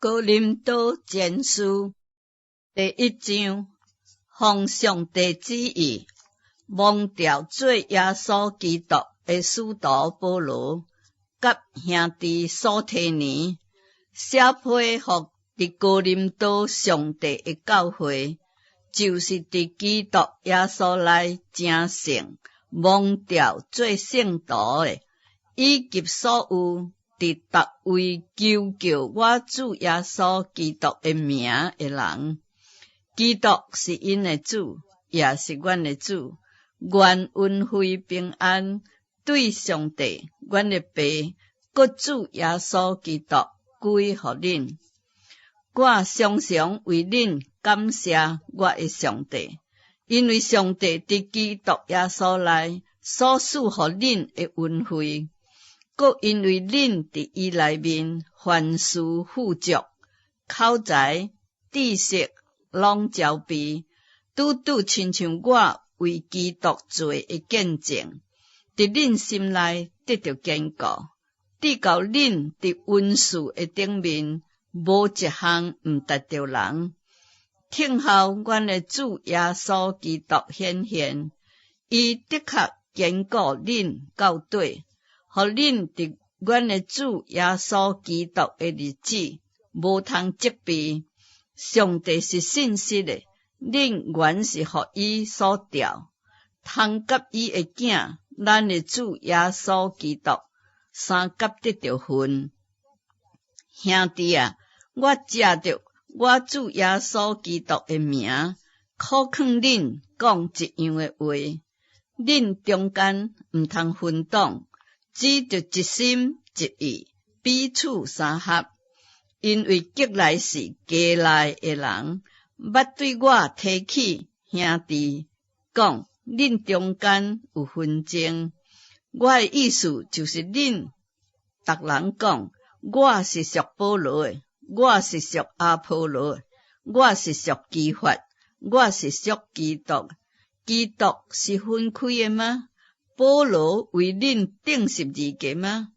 哥林多前书第1章，奉上帝旨意，蒙召做耶稣基督的使徒保罗，甲兄弟所提尼，写批予伫哥林多上帝的教会，就是伫基督耶稣内真圣蒙召做圣徒的，以及所有伫逐位求叫我主耶稣基督的名的人。基督是因的主，也是阮的主。愿恩惠平安对上帝，阮的爸，搁主耶稣基督归予恁。我常常为恁感谢我的上帝，因为上帝伫基督耶稣内所赐予恁的恩惠，搁因为恁伫伊内面凡事富足，口才、知识拢交备，拄拄亲像我为基督做的见证，伫恁心内得到坚固，直到恁伫温事的顶面，无一项毋达着人。听候阮的主耶稣基督显现，伊的确坚固恁到底，互恁伫阮的主耶稣基督的日子无通责备。上帝是信实的，恁原是互伊所召，通甲伊的囝，咱的主耶稣基督三甲得着份。兄弟啊，我借着我主耶稣基督的名，考劝恁讲一样的话，恁中间毋通分党，只着一心一意，彼此相合。因为激来是家内的人，捌对我提起兄弟讲，恁中间有纷争。我的意思就是恁逐人讲，我是属保罗的，我是属阿波罗的，我是属基法，我是属基督。基督是分开的吗？保罗为恁钉十字架吗？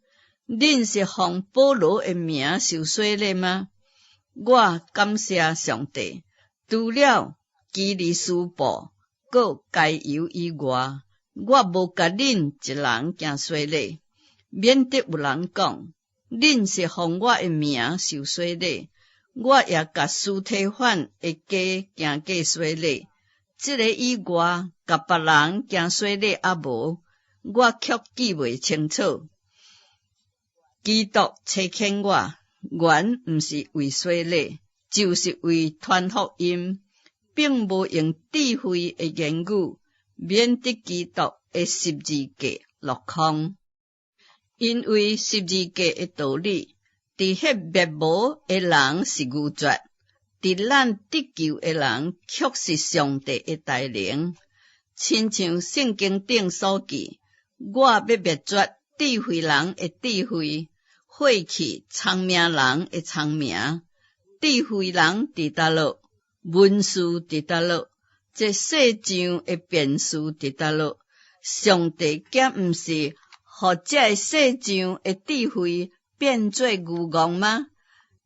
恁是奉保罗的名受洗礼吗？我感谢上帝，除了基利斯布，搁该由以外，我无甲恁一人行洗礼，免得有人讲，恁是奉我的名受洗礼，我也甲司提反的家行过洗礼，这个以外，甲别人行洗礼也无，我却记袂清楚。基督差遣我，原毋是为洗礼，就是为传福音，并无用智慧的言语，免得基督的十字架落空。因为十字架的道理，伫迄灭无的人是愚拙，伫咱得救的人却是上帝的大能。亲像圣经顶所记，我要灭绝智慧人的智慧，废去聪明人的聪明。智慧人伫倒落，文士伫倒落，这世上的辩士伫倒落。上帝竟毋是互这世上的智慧变做愚戆吗？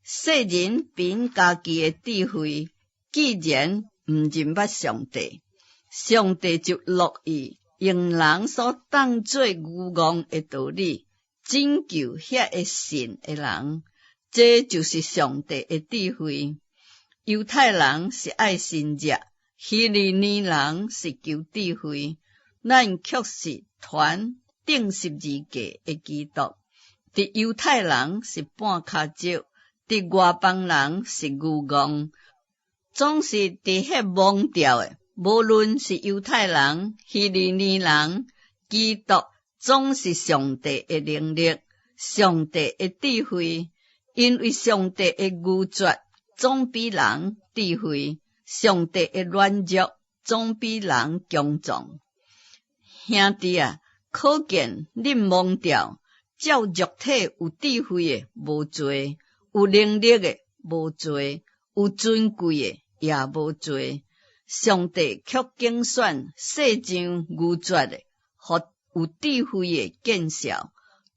世人凭家己的智慧，既然毋认捌上帝，上帝就乐意用人所当作愚戆的道理，拯救遐会信的人。这就是上帝的智慧。犹太人是爱信者，希利尼人是求智慧，咱却是传钉十字架的基督。伫犹太人是半脚石，伫外邦人是愚戆，总是伫迄蒙召的，无论是犹太人、希利尼人，基督总是上帝的能力，上帝的智慧。因为上帝的愚拙总比人智慧，上帝的软弱总比人强壮。兄弟啊，可见恁蒙召，照肉体有智慧的无多，有能力的无多，有尊贵的也无多。上帝却拣选世上愚拙的，互有智慧的见效，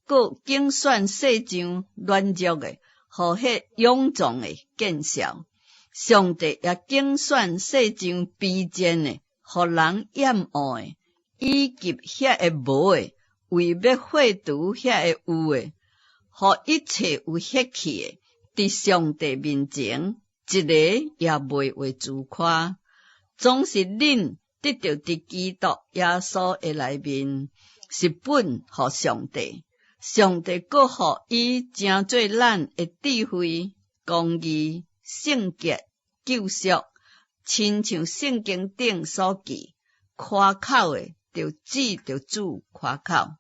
搁拣选世上软弱的，互迄勇壮诶见效。上帝也竞选世上卑贱诶，互人厌恶诶，以及遐个无诶，为要废除遐个有诶，互一切有血气诶，伫上帝面前，一个也袂为自夸，总是恁得到伫基督耶稣诶内面，是本互上帝。上帝搁互伊成做咱诶智慧、公义、圣洁、救赎，亲像圣经顶所记，夸口诶，就指着主夸口。